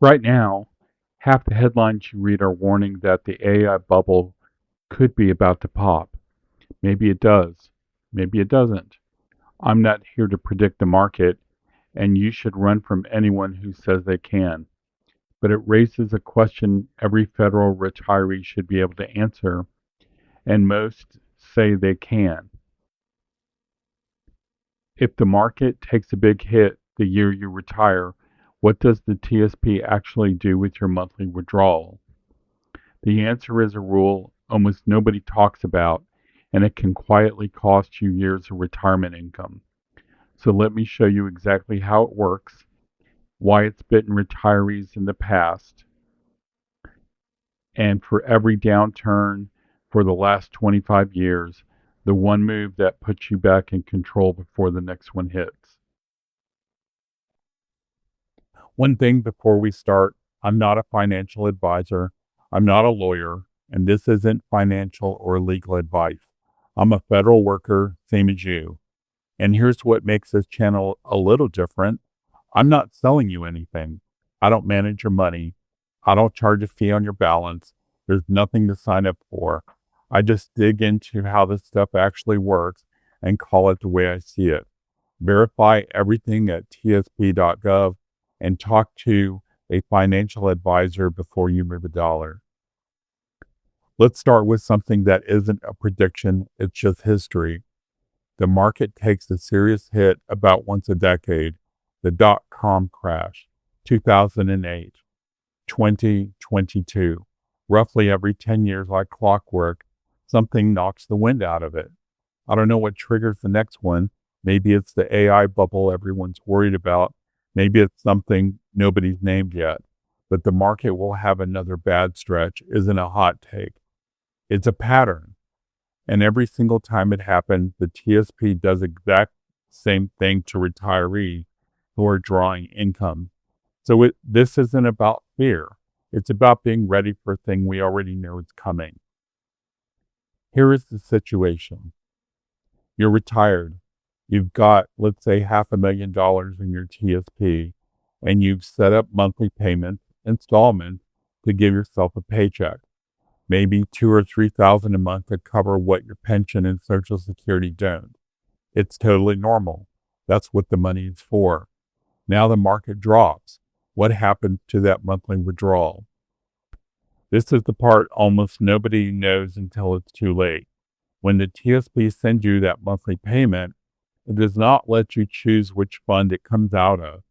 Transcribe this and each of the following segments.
Right now, half the headlines you read are warning that the AI bubble could be about to pop. Maybe it does. Maybe it doesn't. I'm not here to predict the market, and you should run from anyone who says they can. But it raises a question every federal retiree should be able to answer, and most say they can. If the market takes a big hit the year you retire, what does the TSP actually do with your monthly withdrawal? The answer is a rule almost nobody talks about, and it can quietly cost you years of retirement income. So let me show you exactly how it works, why it's bitten retirees in the past, and for every downturn for the last 25 years, the one move that puts you back in control before the next one hits. One thing before we start, I'm not a financial advisor, I'm not a lawyer, and this isn't financial or legal advice. I'm a federal worker, same as you. And here's what makes this channel a little different. I'm not selling you anything. I don't manage your money. I don't charge a fee on your balance. There's nothing to sign up for. I just dig into how this stuff actually works and call it the way I see it. Verify everything at tsp.gov and talk to a financial advisor before you move a dollar. Let's start with something that isn't a prediction, it's just history. The market takes a serious hit about once a decade. The dot-com crash, 2008, 2022. Roughly every 10 years, like clockwork, something knocks the wind out of it. I don't know what triggers the next one. Maybe it's the AI bubble everyone's worried about. Maybe it's something nobody's named yet. But the market will have another bad stretch isn't a hot take. It's a pattern. And every single time it happens, the TSP does exact same thing to retirees who are drawing income. So this isn't about fear. It's about being ready for a thing we already know is coming. Here is the situation. You're retired. You've got, let's say, $500,000 in your TSP, and you've set up monthly payments, installments, to give yourself a paycheck. Maybe $2,000 or $3,000 a month to cover what your pension and Social Security don't. It's totally normal. That's what the money is for. Now the market drops. What happens to that monthly withdrawal? This is the part almost nobody knows until it's too late. When the TSP sends you that monthly payment, it does not let you choose which fund it comes out of.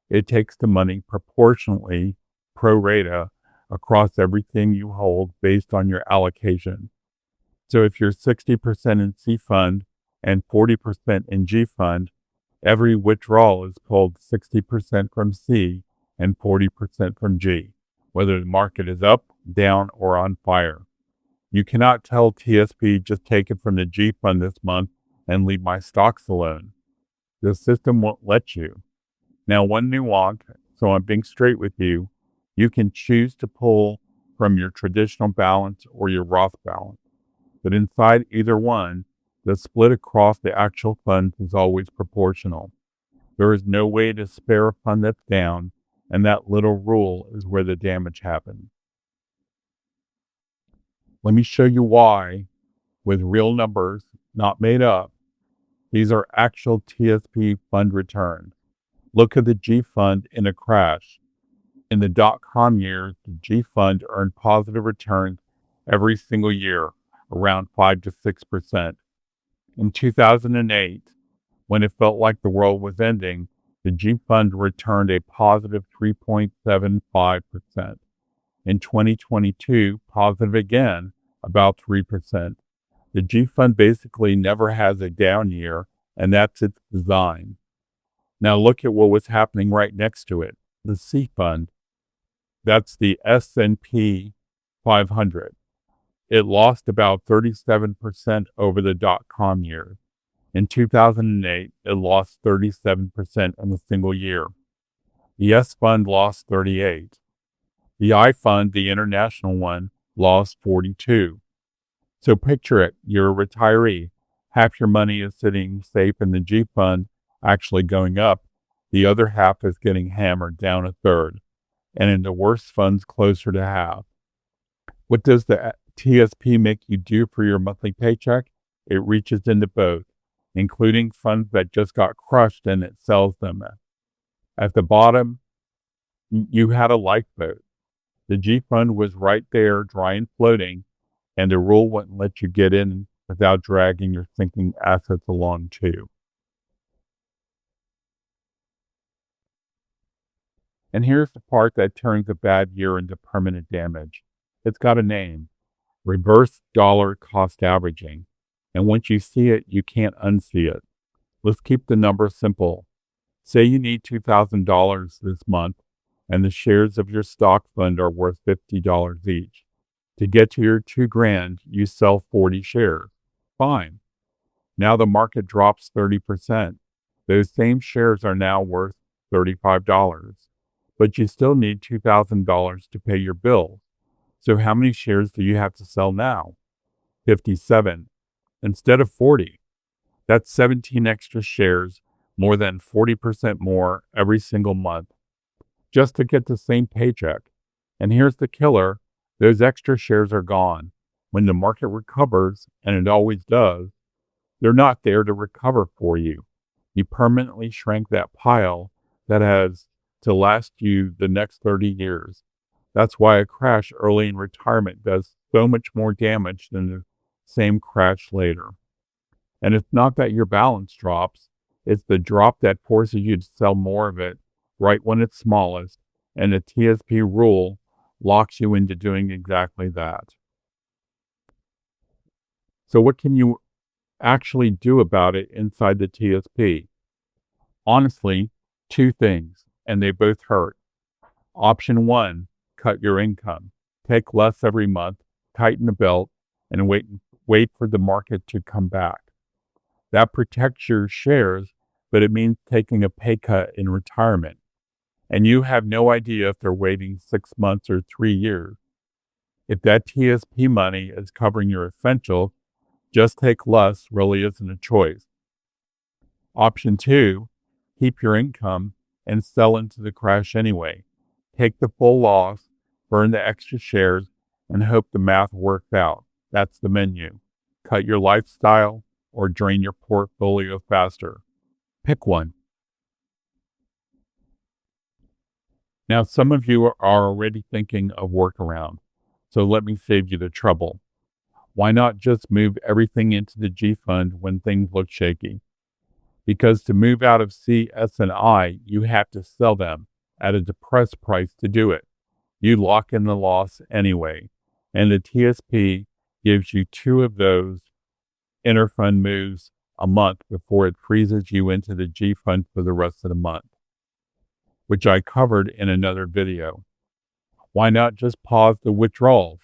It takes the money proportionally, pro-rata, across everything you hold based on your allocation. So if you're 60% in C fund and 40% in G fund, every withdrawal is pulled 60% from C and 40% from G, whether the market is up, down, or on fire. You cannot tell TSP just take it from the G fund this month and leave my stocks alone. The system won't let you. Now, one nuance, so I'm being straight with you, you can choose to pull from your traditional balance or your Roth balance. But inside either one, the split across the actual funds is always proportional. There is no way to spare a fund that's down, and that little rule is where the damage happens. Let me show you why, with real numbers, not made up. These are actual TSP fund returns. Look at the G fund in a crash. In the dot-com years, the G fund earned positive returns every single year, around 5 to 6%. In 2008, when it felt like the world was ending, the G fund returned a positive 3.75%. In 2022, positive again, about 3%. The G fund basically never has a down year, and that's its design. Now look at what was happening right next to it, the C fund. That's the S&P 500. It lost about 37% over the dot-com years. In 2008, it lost 37% in a single year. The S fund lost 38. The I fund, the international one, lost 42. So picture it, you're a retiree. Half your money is sitting safe in the G fund, actually going up. The other half is getting hammered down a third. and in the worst funds closer to half. What does the TSP make you do for your monthly paycheck? It reaches into both, including funds that just got crushed, and it sells them. At the bottom, you had a lifeboat. The G fund was right there, dry and floating, and the rule wouldn't let you get in without dragging your sinking assets along too. And here's the part that turns a bad year into permanent damage. It's got a name: reverse dollar cost averaging. And once you see it, you can't unsee it. Let's keep the numbers simple. Say you need $2,000 this month, and the shares of your stock fund are worth $50 each. To get to your $2,000, you sell 40 shares. Fine. Now the market drops 30%. Those same shares are now worth $35. But you still need $2,000 to pay your bills. So how many shares do you have to sell now? 57 instead of 40. That's 17 extra shares, more than 40% more every single month, just to get the same paycheck. And here's the killer: those extra shares are gone. When the market recovers, and it always does, they're not there to recover for you. You permanently shrank that pile that has to last you the next 30 years. That's why a crash early in retirement does so much more damage than the same crash later. And it's not that your balance drops, it's the drop that forces you to sell more of it right when it's smallest, and the TSP rule locks you into doing exactly that. So what can you actually do about it inside the TSP? Honestly, two things, and they both hurt. Option one: cut your income. Take less every month, tighten the belt, and wait for the market to come back. That protects your shares, but it means taking a pay cut in retirement. And you have no idea if they're waiting 6 months or 3 years. If that TSP money is covering your essentials, just take less really isn't a choice. Option two: keep your income and sell into the crash anyway. Take the full loss, burn the extra shares, and hope the math works out. That's the menu. Cut your lifestyle or drain your portfolio faster. Pick one. Now, some of you are already thinking of workaround, so let me save you the trouble. Why not just move everything into the G fund when things look shaky? Because to move out of C, S, and I, you have to sell them at a depressed price to do it. You lock in the loss anyway, and the TSP gives you two of those interfund moves a month before it freezes you into the G fund for the rest of the month, which I covered in another video. Why not just pause the withdrawals?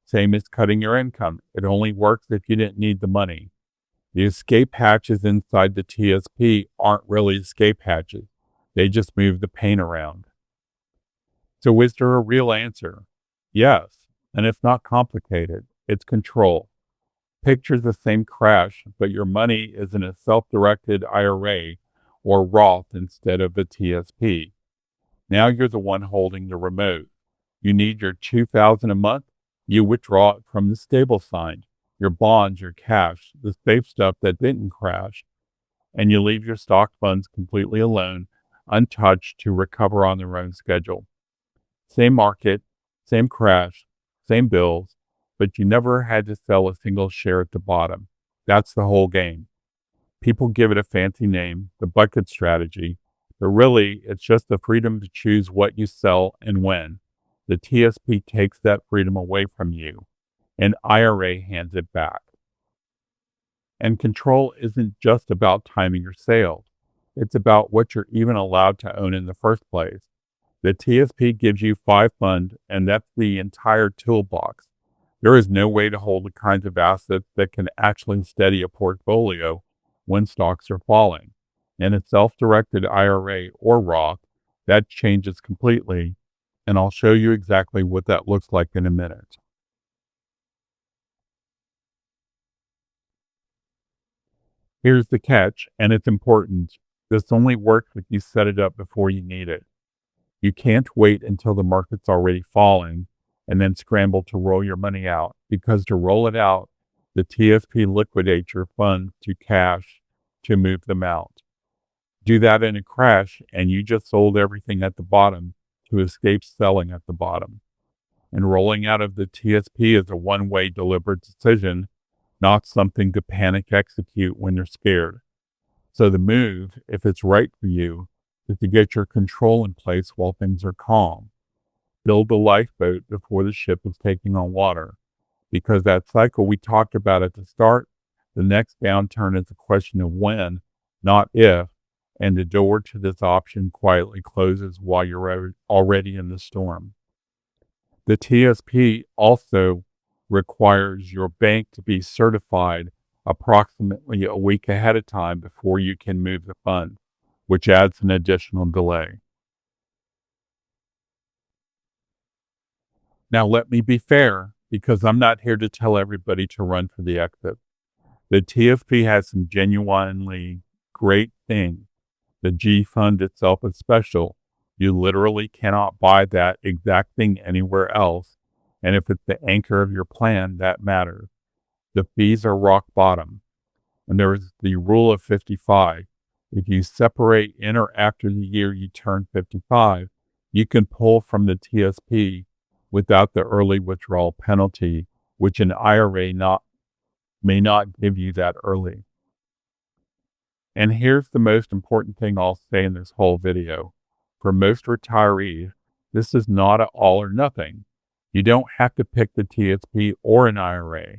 Same as cutting your income. It only works if you didn't need the money. The escape hatches inside the TSP aren't really escape hatches. They just move the pain around. So is there a real answer? Yes, and it's not complicated. It's control. Picture the same crash, but your money is in a self-directed IRA or Roth instead of a TSP. Now you're the one holding the remote. You need your $2,000 a month, you withdraw it from the stable side, your bonds, your cash, the safe stuff that didn't crash, and you leave your stock funds completely alone, untouched, to recover on their own schedule. Same market, same crash, same bills, but you never had to sell a single share at the bottom. That's the whole game. People give it a fancy name, the bucket strategy, but really it's just the freedom to choose what you sell and when. The TSP takes that freedom away from you, and IRA hands it back. And control isn't just about timing your sales. It's about what you're even allowed to own in the first place. The TSP gives you 5 funds, and that's the entire toolbox. There is no way to hold the kinds of assets that can actually steady a portfolio when stocks are falling. In a self-directed IRA or Roth, that changes completely, and I'll show you exactly what that looks like in a minute. Here's the catch, and it's important. This only works if you set it up before you need it. You can't wait until the market's already falling and then scramble to roll your money out, because to roll it out, the TSP liquidates your funds to cash to move them out. Do that in a crash, and you just sold everything at the bottom to escape selling at the bottom. And rolling out of the TSP is a one-way deliberate decision, not something to panic execute when you're scared. So the move, if it's right for you, is to get your control in place while things are calm. Build a lifeboat before the ship is taking on water, because that cycle we talked about at the start, the next downturn is a question of when, not if, and the door to this option quietly closes while you're already in the storm. The TSP also requires your bank to be certified approximately a week ahead of time before you can move the funds, which adds an additional delay. Now, let me be fair, because I'm not here to tell everybody to run for the exit. The TSP has some genuinely great things. The G fund itself is special. You literally cannot buy that exact thing anywhere else. And if it's the anchor of your plan, that matters. The fees are rock bottom. And there is the rule of 55. If you separate in or after the year you turn 55, you can pull from the TSP without the early withdrawal penalty, which an IRA may not give you that early. And here's the most important thing I'll say in this whole video. For most retirees, this is not an all or nothing. You don't have to pick the TSP or an IRA.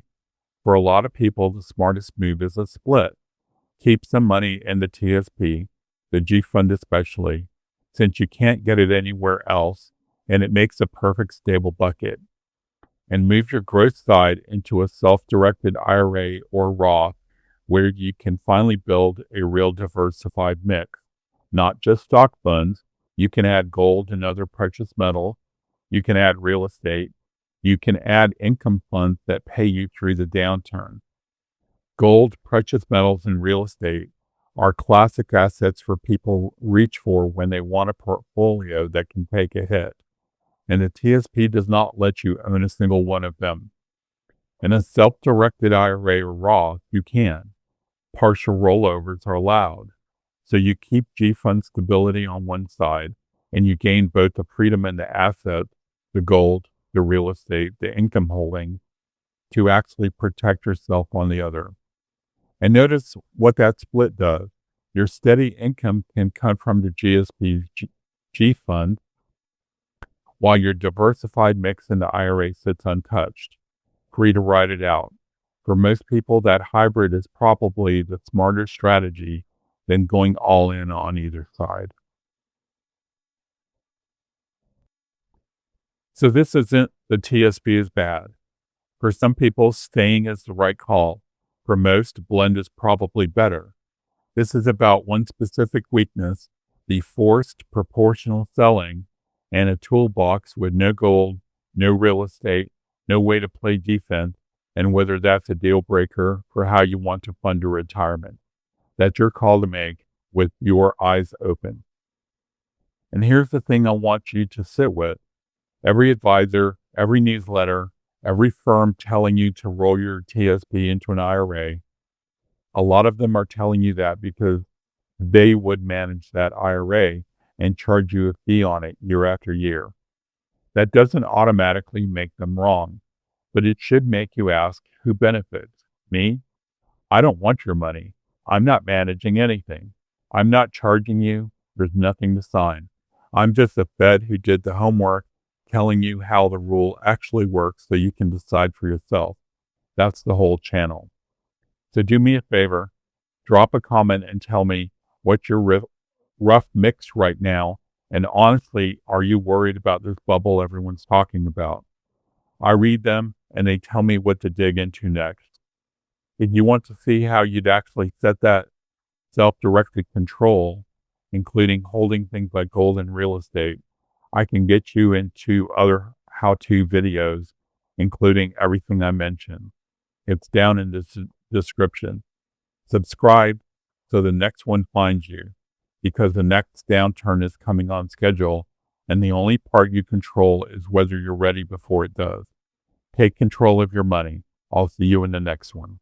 For a lot of people, the smartest move is a split. Keep some money in the TSP, the G fund especially, since you can't get it anywhere else, and it makes a perfect stable bucket. And move your growth side into a self-directed IRA or Roth, where you can finally build a real diversified mix. Not just stock funds. You can add gold and other precious metals. You can add real estate. You can add income funds that pay you through the downturn. Gold, precious metals, and real estate are classic assets for people reach for when they want a portfolio that can take a hit. And the TSP does not let you own a single one of them. In a self-directed IRA or Roth, you can. Partial rollovers are allowed. So you keep G-fund stability on one side, and you gain both the freedom and the assets, the gold, the real estate, the income holding, to actually protect yourself on the other. And notice what that split does. Your steady income can come from the GSP G-fund, while your diversified mix in the IRA sits untouched, free to ride it out. For most people, that hybrid is probably the smarter strategy than going all in on either side. So this isn't the TSP is bad. For some people, staying is the right call. For most, blend is probably better. This is about one specific weakness, the forced proportional selling, and a toolbox with no gold, no real estate, no way to play defense, and whether that's a deal breaker for how you want to fund your retirement. That's your call to make with your eyes open. And here's the thing I want you to sit with. Every advisor, every newsletter, every firm telling you to roll your TSP into an IRA, a lot of them are telling you that because they would manage that IRA and charge you a fee on it year after year. That doesn't automatically make them wrong, but it should make you ask, who benefits? Me? I don't want your money. I'm not managing anything. I'm not charging you. There's nothing to sign. I'm just a Fed who did the homework, telling you how the rule actually works so you can decide for yourself. That's the whole channel. So do me a favor, drop a comment and tell me what's your rough mix right now, and honestly, are you worried about this bubble everyone's talking about? I read them and they tell me what to dig into next. If you want to see how you'd actually set that self-directed control, including holding things like gold and real estate, I can get you into other how-to videos, including everything I mentioned. It's down in the description. Subscribe so the next one finds you, because the next downturn is coming on schedule, and the only part you control is whether you're ready before it does. Take control of your money. I'll see you in the next one.